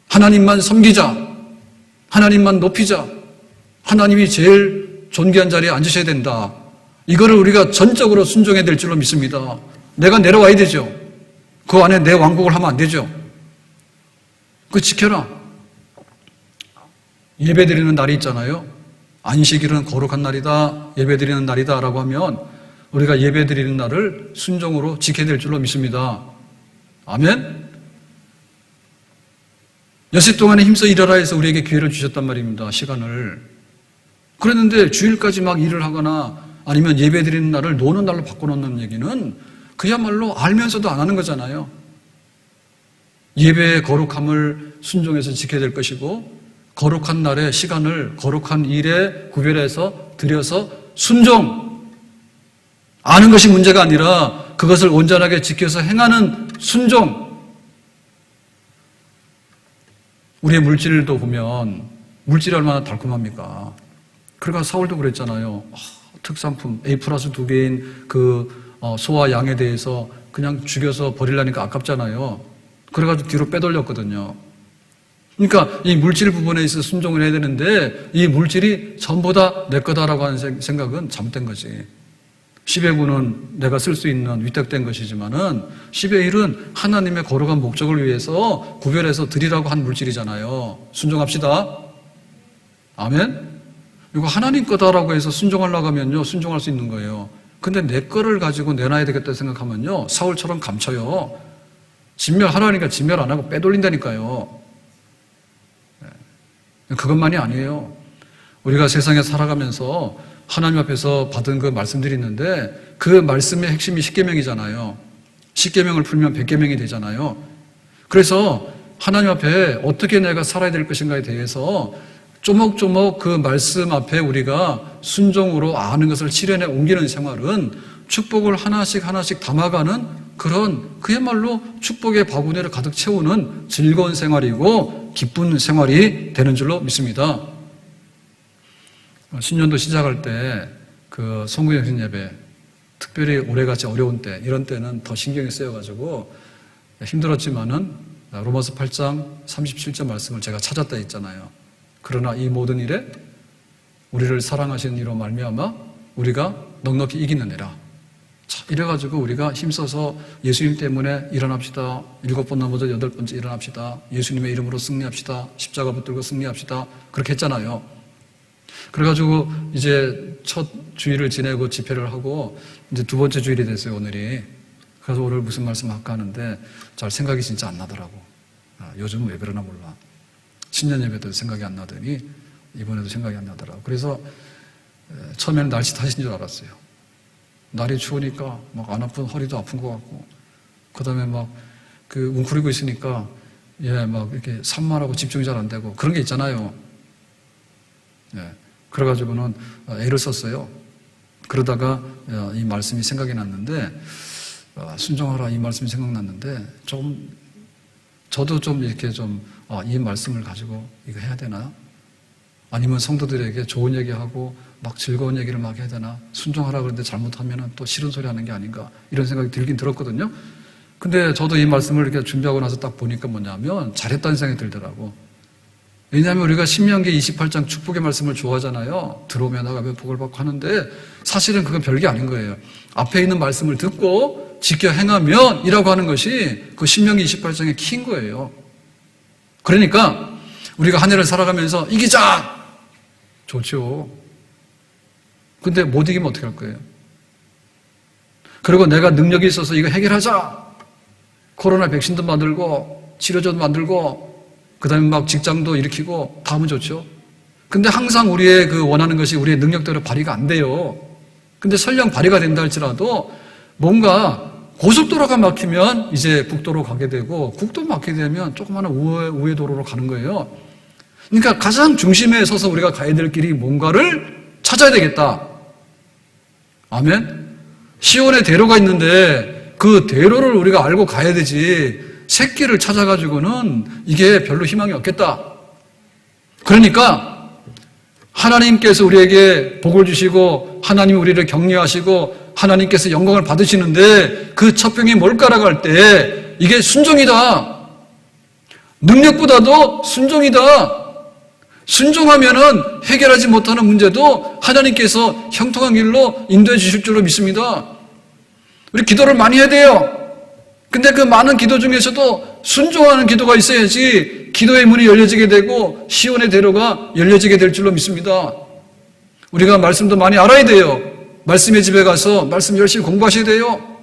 Speaker 1: 하나님만 섬기자, 하나님만 높이자, 하나님이 제일 존귀한 자리에 앉으셔야 된다. 이거를 우리가 전적으로 순종해야 될 줄로 믿습니다. 내가 내려와야 되죠. 그 안에 내 왕국을 하면 안 되죠. 그거 지켜라. 예배드리는 날이 있잖아요. 안식일은 거룩한 날이다, 예배드리는 날이다 라고 하면 우리가 예배드리는 날을 순종으로 지켜야 될 줄로 믿습니다. 아멘? 여섯 동안에 힘써 일하라 해서 우리에게 기회를 주셨단 말입니다. 시간을. 그랬는데 주일까지 막 일을 하거나 아니면 예배드리는 날을 노는 날로 바꿔놓는 얘기는 그야말로 알면서도 안 하는 거잖아요. 예배의 거룩함을 순종해서 지켜야 될 것이고 거룩한 날의 시간을 거룩한 일에 구별해서 드려서 순종, 아는 것이 문제가 아니라 그것을 온전하게 지켜서 행하는 순종. 우리의 물질도 보면 물질이 얼마나 달콤합니까? 그러니까 사울도 그랬잖아요. 특산품 A+ 2개인 그 소와 양에 대해서 그냥 죽여서 버리려니까 아깝잖아요. 그래가지고 뒤로 빼돌렸거든요. 그러니까 이 물질 부분에 있어서 순종을 해야 되는데 이 물질이 전부 다 내 거다라고 하는 생각은 잘못된 거지. 10의 9는 내가 쓸 수 있는 위탁된 것이지만은 10의 1은 하나님의 거룩한 목적을 위해서 구별해서 드리라고 한 물질이잖아요. 순종합시다. 아멘? 이거 하나님 거다라고 해서 순종하려고 하면요, 순종할 수 있는 거예요. 근데 내 거를 가지고 내놔야 되겠다 생각하면요, 사울처럼 감춰요. 진멸하라니까 진멸 안 하고 빼돌린다니까요. 그것만이 아니에요. 우리가 세상에 살아가면서 하나님 앞에서 받은 그 말씀들이 있는데 그 말씀의 핵심이 10계명이잖아요. 10계명을 풀면 100계명이 되잖아요. 그래서 하나님 앞에 어떻게 내가 살아야 될 것인가에 대해서 조목조목 그 말씀 앞에 우리가 순종으로 아는 것을 실현에 옮기는 생활은 축복을 하나씩 하나씩 담아가는 그런 그야말로 축복의 바구니를 가득 채우는 즐거운 생활이고 기쁜 생활이 되는 줄로 믿습니다. 신년도 시작할 때 그 송구영신 예배, 특별히 올해같이 어려운 때, 이런 때는 더 신경이 쓰여가지고 힘들었지만은 로마서 8장 37절 말씀을 제가 찾았다 했잖아요. 그러나 이 모든 일에 우리를 사랑하시는 이로 말미암아 우리가 넉넉히 이기는 애라. 자, 이래가지고 우리가 힘써서 예수님 때문에 일어납시다. 7번 넘어져 8번째 일어납시다. 예수님의 이름으로 승리합시다. 십자가 붙들고 승리합시다. 그렇게 했잖아요. 그래가지고 이제 첫 주일을 지내고 집회를 하고 이제 두 번째 주일이 됐어요, 오늘이. 그래서 오늘 무슨 말씀 할까 하는데 잘 생각이 진짜 안 나더라고. 요즘은 왜 그러나 몰라. 신년 예배 때도 생각이 안 나더니 이번에도 생각이 안 나더라고. 그래서 처음에는 날씨 탓인 줄 알았어요. 날이 추우니까 막 안 아픈 허리도 아픈 것 같고, 그 다음에 막 그 웅크리고 있으니까 막 이렇게 산만하고 집중이 잘 안 되고 그런 게 있잖아요. 그래가지고는 애를 썼어요. 그러다가 이 말씀이 생각이 났는데, 순종하라 이 말씀이 생각났는데 저도 좀 이렇게 좀 이 말씀을 가지고 이거 해야 되나? 아니면 성도들에게 좋은 얘기하고 막 즐거운 얘기를 막 해야 되나? 순종하라 그러는데 잘못하면 또 싫은 소리 하는 게 아닌가? 이런 생각이 들긴 들었거든요. 근데 저도 이 말씀을 이렇게 준비하고 나서 딱 보니까 뭐냐면 잘했다는 생각이 들더라고. 왜냐하면 우리가 신명기 28장 축복의 말씀을 좋아하잖아요. 들어오면 나가면 복을 받고 하는데 사실은 그건 별게 아닌 거예요. 앞에 있는 말씀을 듣고 지켜 행하면 이라고 하는 것이 그 신명기 28장의 키인 거예요. 그러니까 우리가 한 해를 살아가면서 이기자! 좋죠. 근데 못 이기면 어떻게 할 거예요? 그리고 내가 능력이 있어서 이거 해결하자! 코로나 백신도 만들고 치료제도 만들고 그 다음에 막 직장도 일으키고 다 하면 좋죠. 근데 항상 우리의 그 원하는 것이 우리의 능력대로 발휘가 안 돼요. 근데 설령 발휘가 된다 할지라도 뭔가 고속도로가 막히면 이제 국도로 가게 되고 국도 막히게 되면 조그마한 우회 도로로 가는 거예요. 그러니까 가장 중심에 서서 우리가 가야 될 길이 뭔가를 찾아야 되겠다. 아멘? 시온에 대로가 있는데 그 대로를 우리가 알고 가야 되지 새끼를 찾아가지고는 이게 별로 희망이 없겠다. 그러니까 하나님께서 우리에게 복을 주시고 하나님 우리를 격려하시고 하나님께서 영광을 받으시는데 그 첫 병이 뭘까라고 할 때 이게 순종이다. 능력보다도 순종이다. 순종하면은 해결하지 못하는 문제도 하나님께서 형통한 길로 인도해 주실 줄로 믿습니다. 우리 기도를 많이 해야 돼요. 근데 그 많은 기도 중에서도 순종하는 기도가 있어야지 기도의 문이 열려지게 되고 시온의 대로가 열려지게 될 줄로 믿습니다. 우리가 말씀도 많이 알아야 돼요. 말씀의 집에 가서 말씀 열심히 공부하셔야 돼요.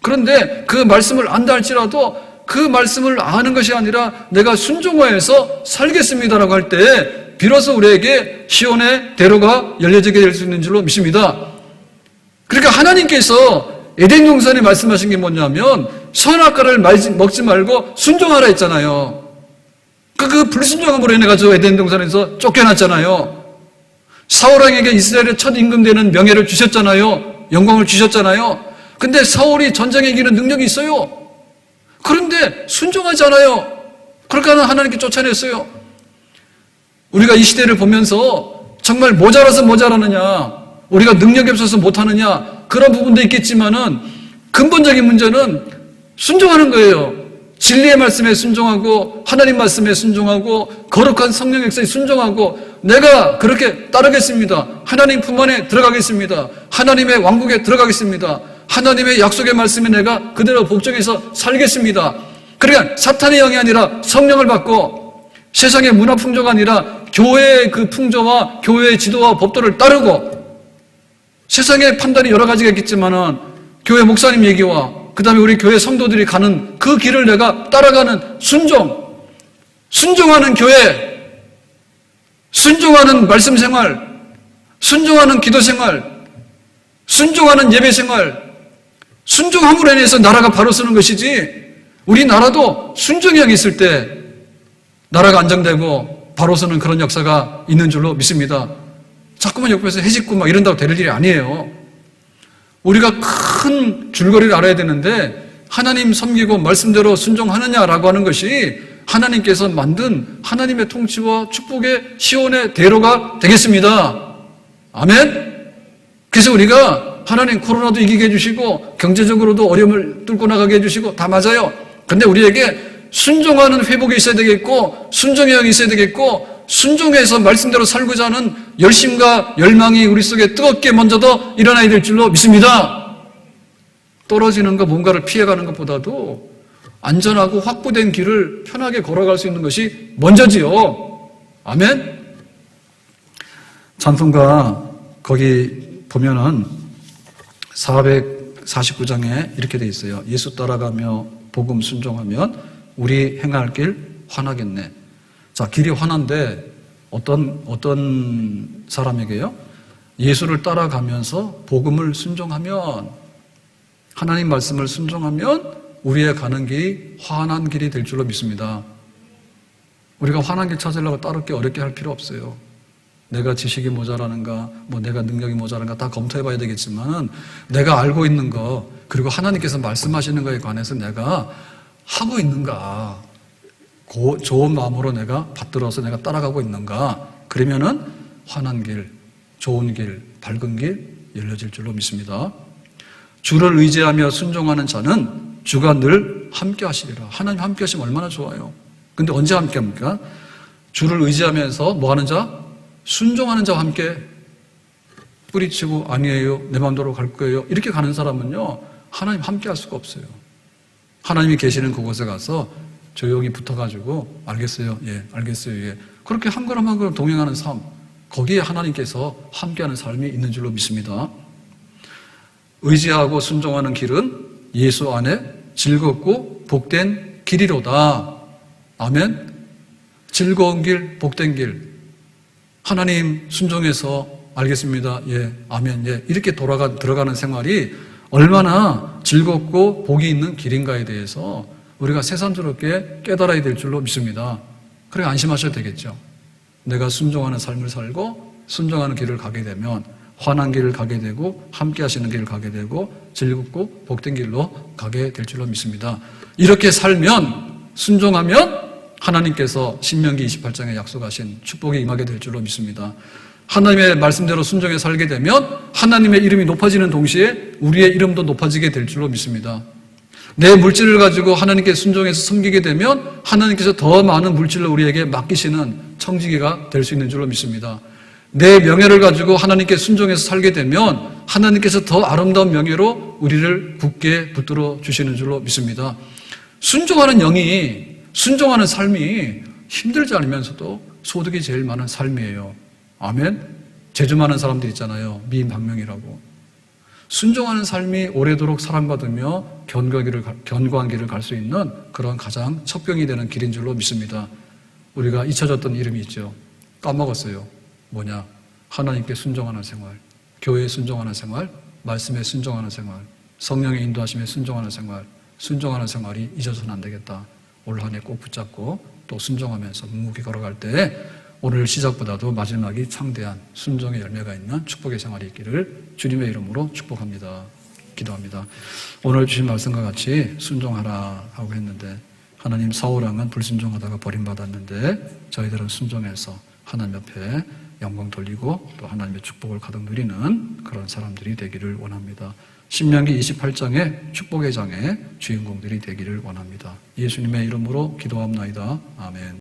Speaker 1: 그런데 그 말씀을 안다 할지라도 그 말씀을 아는 것이 아니라 내가 순종하여서 살겠습니다라고 할 때 비로소 우리에게 시온의 대로가 열려지게 될 수 있는 줄로 믿습니다. 그러니까 하나님께서 에덴 동산에 말씀하신 게 뭐냐면 선악과를 먹지 말고 순종하라 했잖아요. 그 불순종함으로 인해 가지고 에덴 동산에서 쫓겨났잖아요. 사울왕에게 이스라엘의 첫 임금되는 명예를 주셨잖아요. 영광을 주셨잖아요. 근데 사울이 전쟁에 이기는 능력이 있어요. 그런데 순종하지 않아요. 그러니까 하나님께 쫓아냈어요. 우리가 이 시대를 보면서 정말 모자라서 모자라느냐, 우리가 능력이 없어서 못하느냐, 그런 부분도 있겠지만은 근본적인 문제는 순종하는 거예요. 진리의 말씀에 순종하고 하나님 말씀에 순종하고 거룩한 성령 역사에 순종하고 내가 그렇게 따르겠습니다. 하나님 품 안에 들어가겠습니다. 하나님의 왕국에 들어가겠습니다. 하나님의 약속의 말씀에 내가 그대로 복종해서 살겠습니다. 그러니까 사탄의 영이 아니라 성령을 받고 세상의 문화 풍조가 아니라 교회의 그 풍조와 교회의 지도와 법도를 따르고 세상의 판단이 여러 가지가 있겠지만은 교회 목사님 얘기와 그 다음에 우리 교회 성도들이 가는 그 길을 내가 따라가는 순종하는 교회, 순종하는 말씀 생활, 순종하는 기도 생활, 순종하는 예배 생활, 순종함으로 인해서 나라가 바로 서는 것이지 우리나라도 순종이 있을 때 나라가 안정되고 바로 서는 그런 역사가 있는 줄로 믿습니다. 자꾸만 옆에서 해집고 막 이런다고 될 일이 아니에요. 우리가 큰 줄거리를 알아야 되는데 하나님 섬기고 말씀대로 순종하느냐라고 하는 것이 하나님께서 만든 하나님의 통치와 축복의 시온의 대로가 되겠습니다. 아멘? 그래서 우리가 하나님 코로나도 이기게 해주시고 경제적으로도 어려움을 뚫고 나가게 해주시고 다 맞아요. 근데 우리에게 순종하는 회복이 있어야 되겠고 순종의 영이 있어야 되겠고 순종해서 말씀대로 살고자 하는 열심과 열망이 우리 속에 뜨겁게 먼저도 일어나야 될 줄로 믿습니다. 떨어지는 것 뭔가를 피해가는 것보다도 안전하고 확보된 길을 편하게 걸어갈 수 있는 것이 먼저지요. 아멘? 찬송가 거기 보면은 449장에 이렇게 돼 있어요. 예수 따라가며 복음 순종하면 우리 행할 길 환하겠네. 자, 길이 환한데 어떤 사람에게요? 예수를 따라가면서 복음을 순종하면 하나님 말씀을 순종하면 우리의 가는 길이 환한 길이 될 줄로 믿습니다. 우리가 환한 길 찾으려고 따르게 어렵게 할 필요 없어요. 내가 지식이 모자라는가, 내가 능력이 모자란가 다 검토해 봐야 되겠지만 내가 알고 있는 거 그리고 하나님께서 말씀하시는 거에 관해서 내가 하고 있는가, 좋은 마음으로 내가 받들어서 내가 따라가고 있는가, 그러면은 환한 길, 좋은 길, 밝은 길 열려질 줄로 믿습니다. 주를 의지하며 순종하는 자는 주가 늘 함께 하시리라. 하나님 함께 하시면 얼마나 좋아요. 근데 언제 함께 합니까? 주를 의지하면서 뭐 하는 자? 순종하는 자와 함께. 뿌리치고 아니에요, 내 마음대로 갈 거예요, 이렇게 가는 사람은요 하나님 함께 할 수가 없어요. 하나님이 계시는 그곳에 가서 조용히 붙어가지고 알겠어요, 예, 알겠어요, 예, 그렇게 한 걸음 한 걸음 동행하는 삶, 거기에 하나님께서 함께하는 삶이 있는 줄로 믿습니다. 의지하고 순종하는 길은 예수 안에 즐겁고 복된 길이로다. 아멘. 즐거운 길, 복된 길. 하나님 순종해서 알겠습니다, 예, 아멘, 예, 이렇게 들어가는 생활이 얼마나 즐겁고 복이 있는 길인가에 대해서 우리가 새삼스럽게 깨달아야 될 줄로 믿습니다. 그래 안심하셔도 되겠죠. 내가 순종하는 삶을 살고 순종하는 길을 가게 되면 환한 길을 가게 되고 함께 하시는 길을 가게 되고 즐겁고 복된 길로 가게 될 줄로 믿습니다. 이렇게 살면, 순종하면 하나님께서 신명기 28장에 약속하신 축복이 임하게 될 줄로 믿습니다. 하나님의 말씀대로 순종해 살게 되면 하나님의 이름이 높아지는 동시에 우리의 이름도 높아지게 될 줄로 믿습니다. 내 물질을 가지고 하나님께 순종해서 섬기게 되면 하나님께서 더 많은 물질을 우리에게 맡기시는 청지기가 될 수 있는 줄로 믿습니다. 내 명예를 가지고 하나님께 순종해서 살게 되면 하나님께서 더 아름다운 명예로 우리를 굳게 붙들어 주시는 줄로 믿습니다. 순종하는 영이, 순종하는 삶이 힘들지 않으면서도 소득이 제일 많은 삶이에요. 아멘. 재주 많은 사람들 있잖아요, 미인방명이라고. 순종하는 삶이 오래도록 사랑받으며 견고한 길을 갈 수 있는 그런 가장 첩병이 되는 길인 줄로 믿습니다. 우리가 잊혀졌던 이름이 있죠. 까먹었어요. 뭐냐? 하나님께 순종하는 생활, 교회에 순종하는 생활, 말씀에 순종하는 생활, 성령의 인도하심에 순종하는 생활, 순종하는 생활이 잊어서는 안 되겠다. 올 한 해 꼭 붙잡고 또 순종하면서 묵묵히 걸어갈 때 오늘 시작보다도 마지막이 창대한 순종의 열매가 있는 축복의 생활이 있기를 주님의 이름으로 축복합니다. 기도합니다. 오늘 주신 말씀과 같이 순종하라 하고 했는데 하나님, 사울왕은 불순종하다가 버림받았는데 저희들은 순종해서 하나님 옆에 영광 돌리고 또 하나님의 축복을 가득 누리는 그런 사람들이 되기를 원합니다. 신명기 28장의 축복의 장의 주인공들이 되기를 원합니다. 예수님의 이름으로 기도합나이다. 아멘.